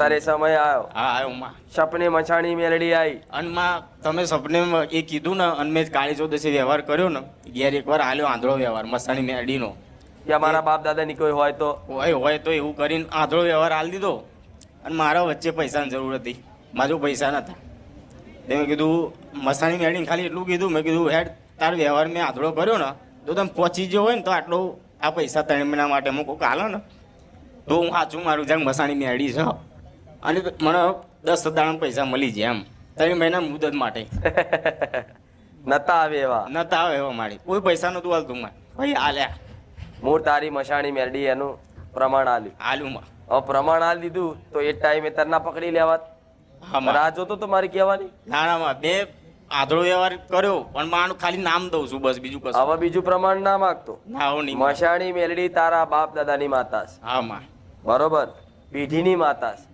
અત્યારે સમય આવ્યો. હા આવ્યો માં. સપને મચાણી મેલડી આવી. અને માં તમે સપને એ કીધું ને અને મેં કાળી ચૌદશી વ્યવહાર કર્યો ને ઘેર એકવાર આલ્યો આંધળો વ્યવહાર મસાણી મેરડીનો. કે અમારા બાપ દાદાની કોઈ હોય તો હોય તો એવું કરીને આંધળો વ્યવહાર આલી દીધો. અને મારા વચ્ચે પૈસાની જરૂર હતી, મારા પૈસા નતા. તે મેં કીધું મસાણી મેળીને ખાલી એટલું કીધું, મેં કીધું હેડ તાર વ્યવહાર મેં આંધળો કર્યો ને તો તમે પહોંચી ગયો હોય ને તો આટલો આ પૈસા 3 મહિના માટે હું કોઈક આલો ને તો હું સાચું મારું જાણ મસાણી મેળી છે. અને મને 10 દાણા પૈસા મળી જાય એમ 3 મહિના મુદત માટે. નતા આવે એવા. નતા આવે એવા મારી કોઈ પૈસા નતું હાલતું મારે ભાઈ આલ્યા. મૂળ તારી મશાણી મેરડી એનું પ્રમાણ આલ્યું. આલુમાં હવે પ્રમાણ આલી દીધું તો એ ટાઈમે તરના પકડી લેવાત. રાહ જોતો તો મારી કહેવાની. નાણામાં બે આંધળો વ્યવહાર કર્યો પણ માનું ખાલી નામ દઉં છું બસ, બીજું કશું. હવે બીજું પ્રમાણ ના માગતો. ના હું નહીં. મશાણી મેલડી તારા બાપ દાદાની માતા છે. હા માં બરોબર, પેઢીની માતા છે.